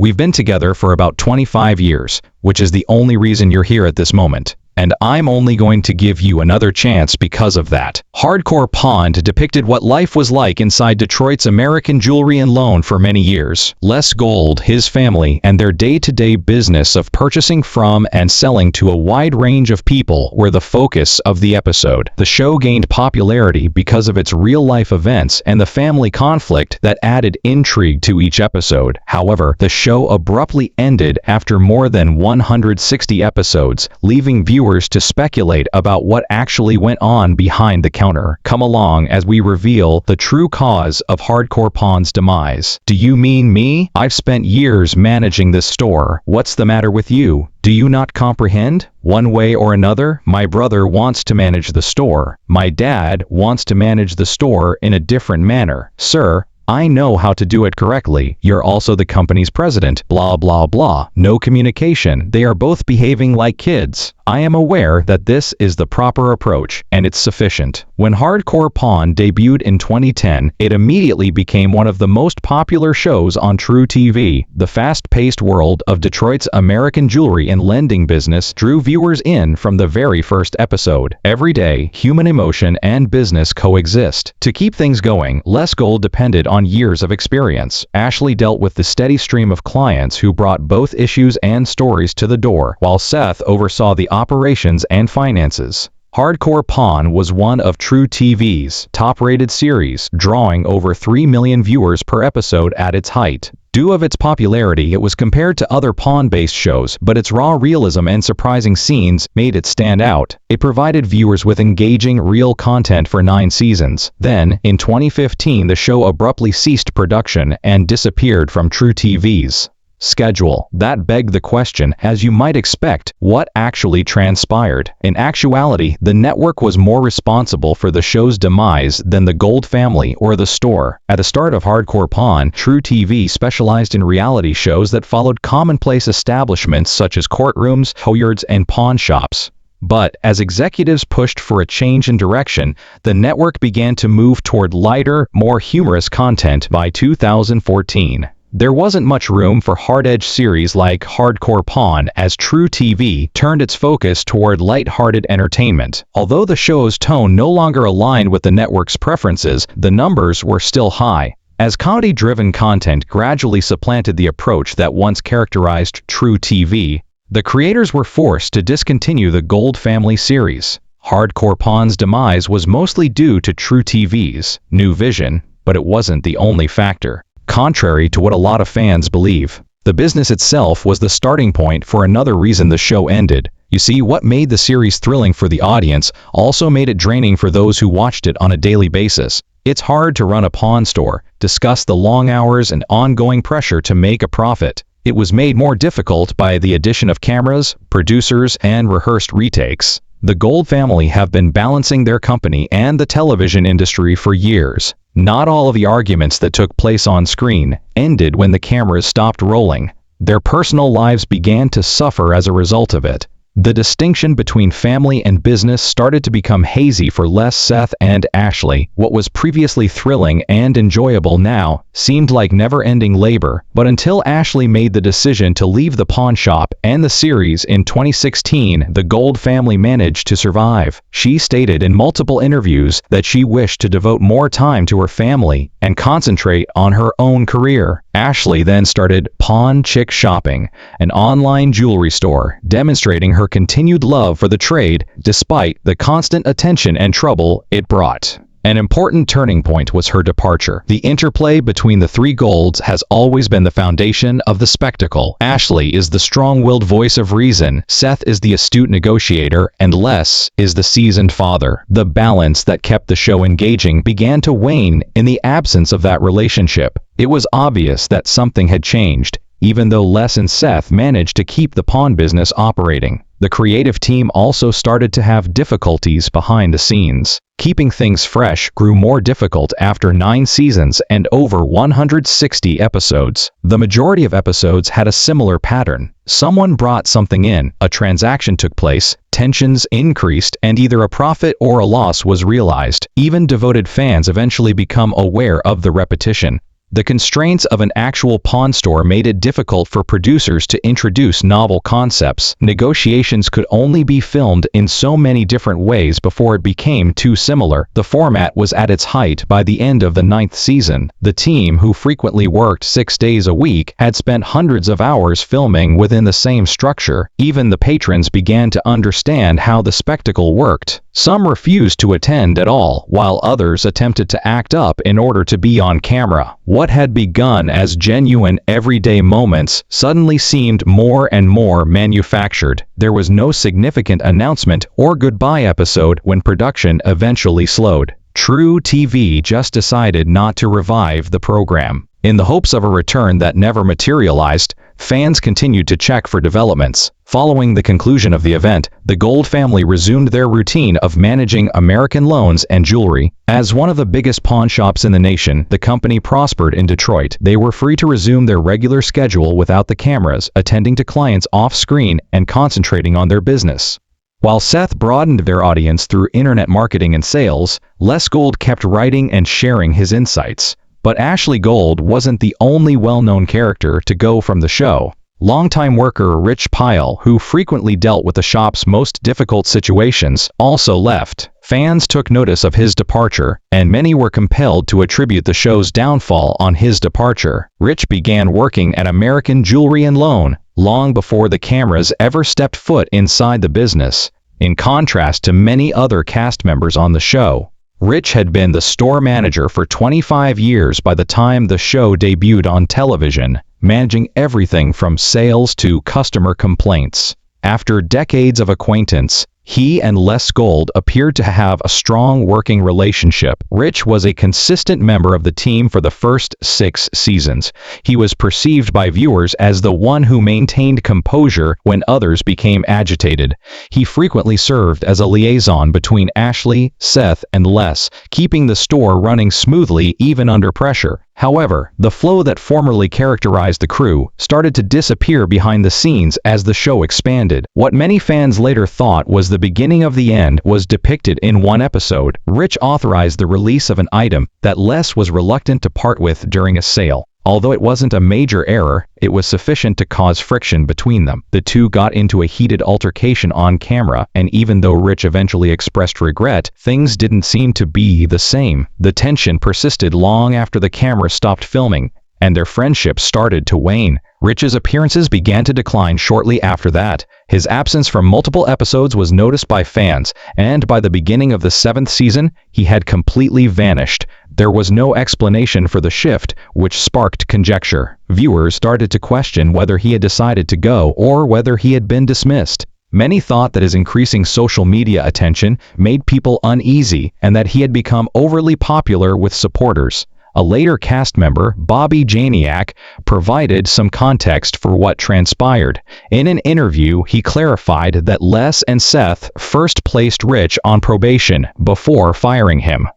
We've been together for about 25 years, which is the only reason you're here at this moment. And I'm only going to give you another chance because of that. Hardcore Pawn depicted what life was like inside Detroit's American Jewelry and Loan for many years. Les Gold, his family, and their day-to-day business of purchasing from and selling to a wide range of people were the focus of the episode. The show gained popularity because of its real-life events and the family conflict that added intrigue to each episode. However, the show abruptly ended after more than 160 episodes, leaving viewers to speculate about what actually went on behind the counter. Come along as we reveal the true cause of Hardcore Pawn's demise. Do you mean me? I've spent years managing this store. What's the matter with you? Do you not comprehend? One way or another, my brother wants to manage the store. My dad wants to manage the store in a different manner. Sir, I know how to do it correctly. You're also the company's president. Blah blah blah. No communication. They are both behaving like kids. I am aware that this is the proper approach, and it's sufficient. When Hardcore Pawn debuted in 2010, it immediately became one of the most popular shows on truTV. The fast-paced world of Detroit's American jewelry and lending business drew viewers in from the very first episode. Every day, human emotion and business coexist. To keep things going, Les Gold depended on years of experience. Ashley dealt with the steady stream of clients who brought both issues and stories to the door, while Seth oversaw the operations and finances. Hardcore Pawn was one of truTV's top-rated series, drawing over 3 million viewers per episode at its height. Due to its popularity, it was compared to other pawn-based shows, but its raw realism and surprising scenes made it stand out. It provided viewers with engaging, real content for 9 seasons. Then, in 2015, the show abruptly ceased production and disappeared from truTV's schedule. That begged the question, as you might expect, what actually transpired? In actuality, the network was more responsible for the show's demise than the Gold family or the store. At the start of Hardcore Pawn, truTV specialized in reality shows that followed commonplace establishments such as courtrooms, hoyards, and pawn shops. But as executives pushed for a change in direction, the network began to move toward lighter, more humorous content by 2014. There wasn't much room for hard-edged series like Hardcore Pawn as truTV turned its focus toward light-hearted entertainment. Although the show's tone no longer aligned with the network's preferences, the numbers were still high. As comedy-driven content gradually supplanted the approach that once characterized truTV, the creators were forced to discontinue the Gold family series. Hardcore Pawn's demise was mostly due to truTV's new vision, but it wasn't the only factor. Contrary to what a lot of fans believe, the business itself was the starting point for another reason the show ended. You see, what made the series thrilling for the audience also made it draining for those who watched it on a daily basis. It's hard to run a pawn store, discuss the long hours and ongoing pressure to make a profit. It was made more difficult by the addition of cameras, producers, and rehearsed retakes. The Gold family have been balancing their company and the television industry for years. Not all of the arguments that took place on screen ended when the cameras stopped rolling. Their personal lives began to suffer as a result of it. The distinction between family and business started to become hazy for Les, Seth, and Ashley. What was previously thrilling and enjoyable now seemed like never-ending labor. But until Ashley made the decision to leave the pawn shop and the series in 2016, the Gold family managed to survive. She stated in multiple interviews that she wished to devote more time to her family and concentrate on her own career. Ashley then started Pawn Chick Shopping, an online jewelry store, demonstrating her continued love for the trade despite the constant attention and trouble it brought. An important turning point was her departure. The interplay between the three Golds has always been the foundation of the spectacle. Ashley is the strong-willed voice of reason, Seth is the astute negotiator, and Les is the seasoned father. The balance that kept the show engaging began to wane in the absence of that relationship. It was obvious that something had changed, even though Les and Seth managed to keep the pawn business operating. The creative team also started to have difficulties behind the scenes. Keeping things fresh grew more difficult after 9 seasons and over 160 episodes. The majority of episodes had a similar pattern. Someone brought something in, a transaction took place, tensions increased, and either a profit or a loss was realized. Even devoted fans eventually become aware of the repetition. The constraints of an actual pawn store made it difficult for producers to introduce novel concepts. Negotiations could only be filmed in so many different ways before it became too similar. The format was at its height by the end of the 9th season. The team, who frequently worked 6 days a week, had spent hundreds of hours filming within the same structure. Even the patrons began to understand how the spectacle worked. Some refused to attend at all, while others attempted to act up in order to be on camera. What had begun as genuine everyday moments suddenly seemed more and more manufactured. There was no significant announcement or goodbye episode when production eventually slowed. True TV just decided not to revive the program. In the hopes of a return that never materialized, fans continued to check for developments. Following the conclusion of the event, the Gold family resumed their routine of managing American loans and jewelry. As one of the biggest pawn shops in the nation, the company prospered in Detroit. They were free to resume their regular schedule without the cameras, attending to clients off-screen and concentrating on their business. While Seth broadened their audience through internet marketing and sales, Les Gold kept writing and sharing his insights. But Ashley Gold wasn't the only well-known character to go from the show. Longtime worker Rich Pyle, who frequently dealt with the shop's most difficult situations, also left. Fans took notice of his departure, and many were compelled to attribute the show's downfall on his departure. Rich began working at American Jewelry and Loan long before the cameras ever stepped foot inside the business. In contrast to many other cast members on the show, Rich had been the store manager for 25 years by the time the show debuted on television, managing everything from sales to customer complaints. After decades of acquaintance, he and Les Gold appeared to have a strong working relationship. Rich was a consistent member of the team for the first 6 seasons. He was perceived by viewers as the one who maintained composure when others became agitated. He frequently served as a liaison between Ashley, Seth, and Les, keeping the store running smoothly even under pressure. However, the flow that formerly characterized the crew started to disappear behind the scenes as the show expanded. What many fans later thought was the beginning of the end was depicted in one episode. Rich authorized the release of an item that Les was reluctant to part with during a sale. Although it wasn't a major error, it was sufficient to cause friction between them. The two got into a heated altercation on camera, and even though Rich eventually expressed regret, things didn't seem to be the same. The tension persisted long after the camera stopped filming, and their friendship started to wane. Rich's appearances began to decline shortly after that. His absence from multiple episodes was noticed by fans, and by the beginning of the 7th season, he had completely vanished. There was no explanation for the shift, which sparked conjecture. Viewers started to question whether he had decided to go or whether he had been dismissed. Many thought that his increasing social media attention made people uneasy and that he had become overly popular with supporters. A later cast member, Bobby Janiak, provided some context for what transpired. In an interview, he clarified that Les and Seth first placed Rich on probation before firing him.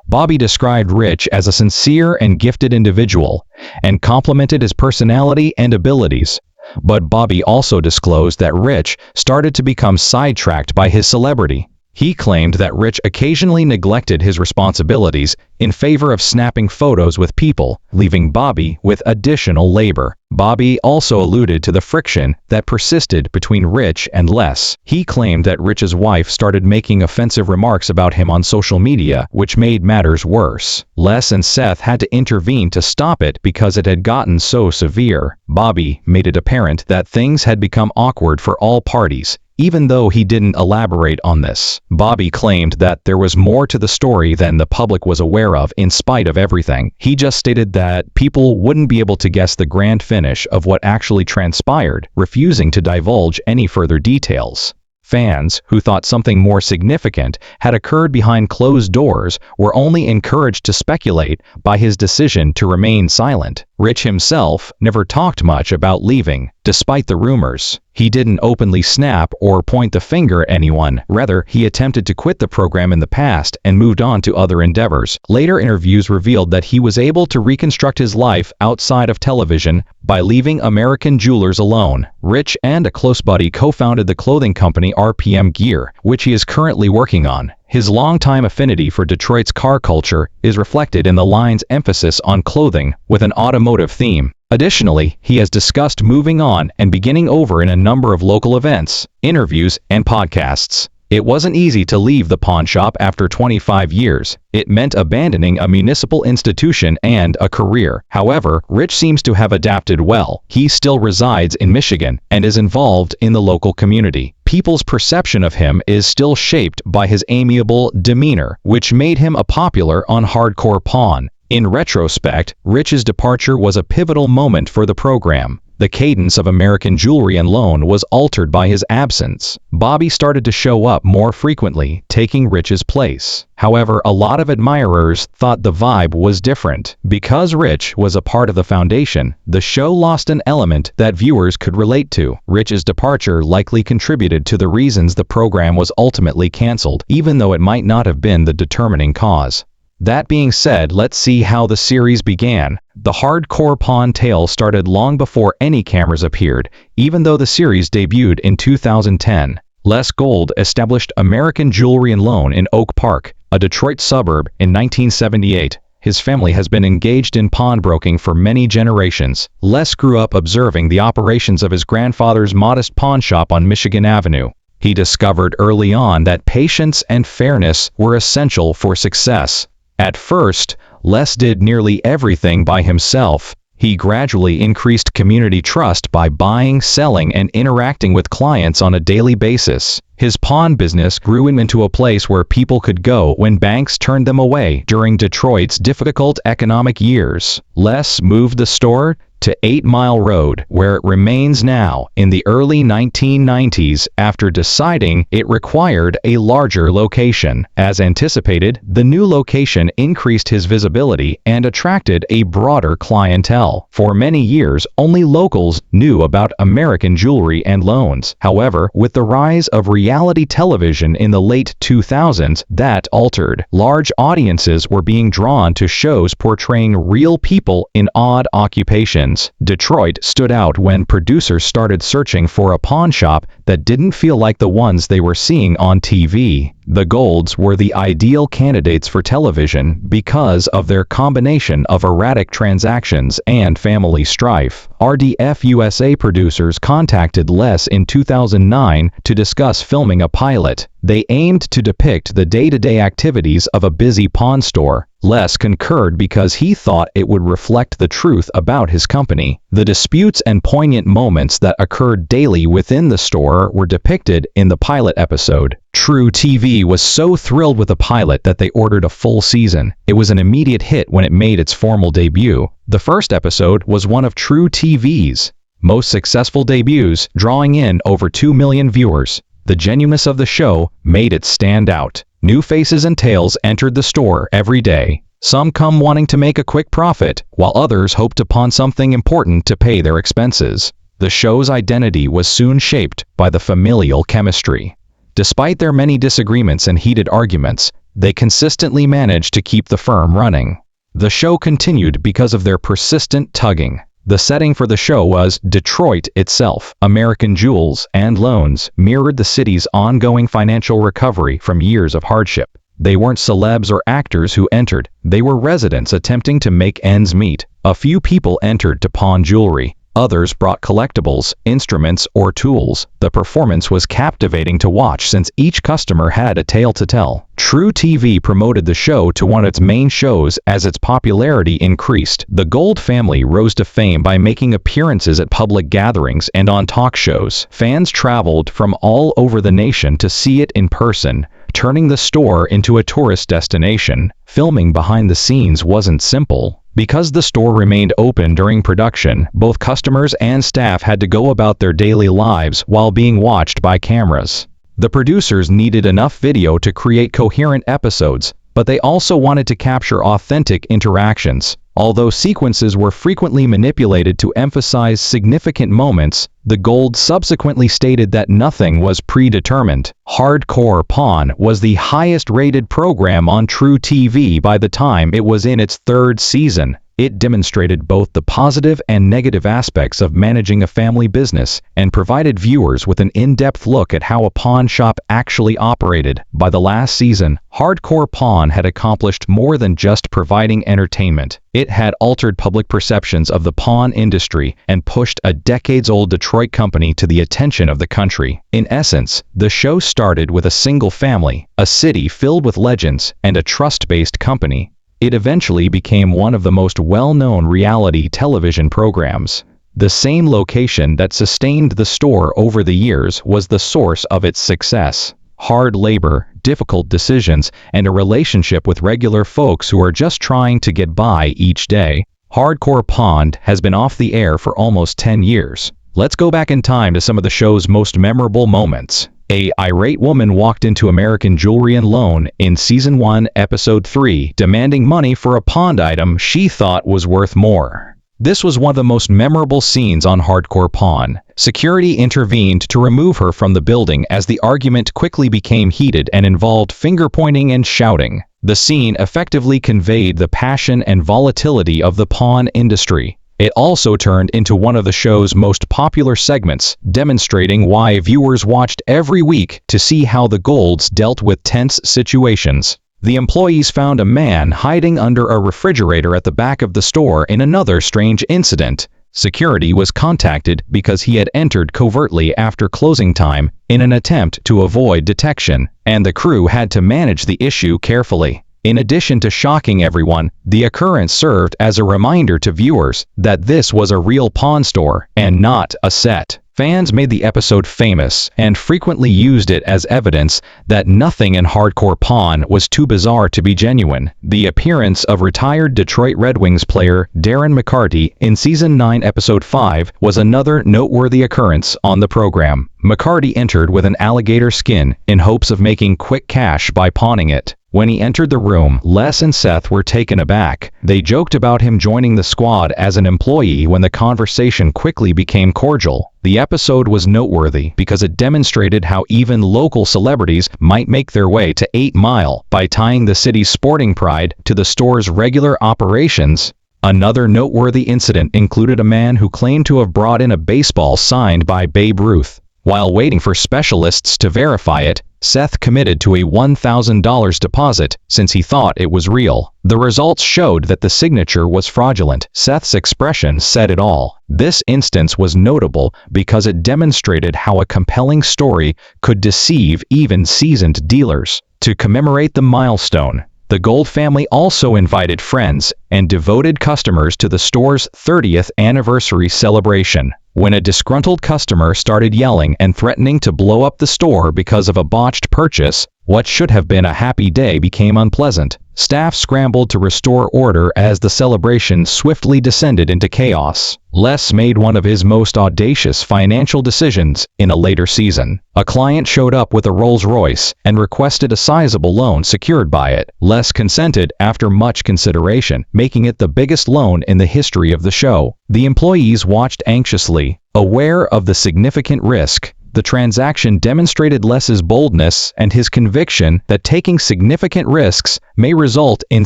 Bobby described Rich as a sincere and gifted individual, and complimented his personality and abilities. But Bobby also disclosed that Rich started to become sidetracked by his celebrity. He claimed that Rich occasionally neglected his responsibilities in favor of snapping photos with people, leaving Bobby with additional labor. Bobby also alluded to the friction that persisted between Rich and Les. He claimed that Rich's wife started making offensive remarks about him on social media, which made matters worse. Les and Seth had to intervene to stop it because it had gotten so severe. Bobby made it apparent that things had become awkward for all parties, even though he didn't elaborate on this. Bobby claimed that there was more to the story than the public was aware of in spite of everything. He just stated that people wouldn't be able to guess the grand finish of what actually transpired, refusing to divulge any further details. Fans, who thought something more significant had occurred behind closed doors, were only encouraged to speculate by his decision to remain silent. Rich himself never talked much about leaving, despite the rumors. He didn't openly snap or point the finger at anyone. Rather, he attempted to quit the program in the past and moved on to other endeavors. Later interviews revealed that he was able to reconstruct his life outside of television by leaving American Jewelers alone. Rich and a close buddy co-founded the clothing company RPM Gear, which he is currently working on. His longtime affinity for Detroit's car culture is reflected in the line's emphasis on clothing with an automotive theme. Additionally, he has discussed moving on and beginning over in a number of local events, interviews, and podcasts. It wasn't easy to leave the pawn shop after 25 years. It meant abandoning a municipal institution and a career. However, Rich seems to have adapted well. He still resides in Michigan and is involved in the local community. People's perception of him is still shaped by his amiable demeanor, which made him a popular on Hardcore Pawn. In retrospect, Rich's departure was a pivotal moment for the program. The cadence of American Jewelry and Loan was altered by his absence. Bobby started to show up more frequently, taking Rich's place. However, a lot of admirers thought the vibe was different. Because Rich was a part of the foundation, the show lost an element that viewers could relate to. Rich's departure likely contributed to the reasons the program was ultimately canceled, even though it might not have been the determining cause. That being said, let's see how the series began. The Hardcore Pawn tale started long before any cameras appeared, even though the series debuted in 2010. Les Gold established American Jewelry and Loan in Oak Park, a Detroit suburb, in 1978. His family has been engaged in pawnbroking for many generations. Les grew up observing the operations of his grandfather's modest pawn shop on Michigan Avenue. He discovered early on that patience and fairness were essential for success. At first, Les did nearly everything by himself. He gradually increased community trust by buying, selling, and interacting with clients on a daily basis. His pawn business grew him into a place where people could go when banks turned them away during Detroit's difficult economic years. Les moved the store to 8 Mile Road, where it remains now, in the early 1990s after deciding it required a larger location. As anticipated, the new location increased his visibility and attracted a broader clientele. For many years, only locals knew about American Jewelry and Loans. However, with the rise of reality television in the late 2000s, that altered. Large audiences were being drawn to shows portraying real people in odd occupations. Detroit stood out when producers started searching for a pawn shop that didn't feel like the ones they were seeing on TV. The Golds were the ideal candidates for television because of their combination of erratic transactions and family strife. RDF USA producers contacted Les in 2009 to discuss filming a pilot. They aimed to depict the day-to-day activities of a busy pawn store. Les concurred because he thought it would reflect the truth about his company. The disputes and poignant moments that occurred daily within the store were depicted in the pilot episode. True TV was so thrilled with the pilot that they ordered a full season. It was an immediate hit when it made its formal debut. The first episode was one of True TV's most successful debuts, drawing in over 2 million viewers. The genuineness of the show made it stand out. New faces and tales entered the store every day. Some come wanting to make a quick profit, while others hoped upon something important to pay their expenses. The show's identity was soon shaped by the familial chemistry. Despite their many disagreements and heated arguments, they consistently managed to keep the firm running. The show continued because of their persistent tugging. The setting for the show was Detroit itself. American Jewels and Loans mirrored the city's ongoing financial recovery from years of hardship. They weren't celebs or actors who entered, they were residents attempting to make ends meet. A few people entered to pawn jewelry. Others brought collectibles, instruments, or tools. The performance was captivating to watch since each customer had a tale to tell. True TV promoted the show to one of its main shows as its popularity increased. The Gold family rose to fame by making appearances at public gatherings and on talk shows. Fans traveled from all over the nation to see it in person, turning the store into a tourist destination. Filming behind the scenes wasn't simple. Because the store remained open during production, both customers and staff had to go about their daily lives while being watched by cameras. The producers needed enough video to create coherent episodes, but they also wanted to capture authentic interactions. Although sequences were frequently manipulated to emphasize significant moments, the Gold subsequently stated that nothing was predetermined. Hardcore Pawn was the highest-rated program on True TV by the time it was in its third season. It demonstrated both the positive and negative aspects of managing a family business and provided viewers with an in-depth look at how a pawn shop actually operated. By the last season, Hardcore Pawn had accomplished more than just providing entertainment. It had altered public perceptions of the pawn industry and pushed a decades-old Detroit company to the attention of the country. In essence, the show started with a single family, a city filled with legends, and a trust-based company. It eventually became one of the most well-known reality television programs. The same location that sustained the store over the years was the source of its success. Hard labor, difficult decisions, and a relationship with regular folks who are just trying to get by each day. Hardcore Pawn has been off the air for almost 10 years. Let's go back in time to some of the show's most memorable moments. An irate woman walked into American Jewelry and Loan in Season 1, Episode 3, demanding money for a pawned item she thought was worth more. This was one of the most memorable scenes on Hardcore Pawn. Security intervened to remove her from the building as the argument quickly became heated and involved finger-pointing and shouting. The scene effectively conveyed the passion and volatility of the pawn industry. It also turned into one of the show's most popular segments, demonstrating why viewers watched every week to see how the Golds dealt with tense situations. The employees found a man hiding under a refrigerator at the back of the store in another strange incident. Security was contacted because he had entered covertly after closing time in an attempt to avoid detection, and the crew had to manage the issue carefully. In addition to shocking everyone, the occurrence served as a reminder to viewers that this was a real pawn store and not a set. Fans made the episode famous and frequently used it as evidence that nothing in Hardcore Pawn was too bizarre to be genuine. The appearance of retired Detroit Red Wings player Darren McCarty in Season 9, Episode 5 was another noteworthy occurrence on the program. McCarty entered with an alligator skin in hopes of making quick cash by pawning it. When he entered the room, Les and Seth were taken aback. They joked about him joining the squad as an employee when the conversation quickly became cordial. The episode was noteworthy because it demonstrated how even local celebrities might make their way to 8 Mile by tying the city's sporting pride to the store's regular operations. Another noteworthy incident included a man who claimed to have brought in a baseball signed by Babe Ruth. While waiting for specialists to verify it, Seth committed to a $1,000 deposit since he thought it was real. The results showed that the signature was fraudulent. Seth's expression said it all. This instance was notable because it demonstrated how a compelling story could deceive even seasoned dealers. To commemorate the milestone, the Gold family also invited friends and devoted customers to the store's 30th anniversary celebration. When a disgruntled customer started yelling and threatening to blow up the store because of a botched purchase, what should have been a happy day became unpleasant. Staff scrambled to restore order as the celebration swiftly descended into chaos. Les made one of his most audacious financial decisions in a later season. A client showed up with a Rolls-Royce and requested a sizable loan secured by it. Les consented after much consideration, making it the biggest loan in the history of the show. The employees watched anxiously, aware of the significant risk. The transaction demonstrated Les's boldness and his conviction that taking significant risks may result in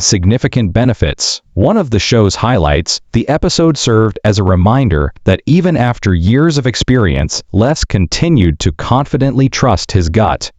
significant benefits. One of the show's highlights, the episode served as a reminder that even after years of experience, Les continued to confidently trust his gut.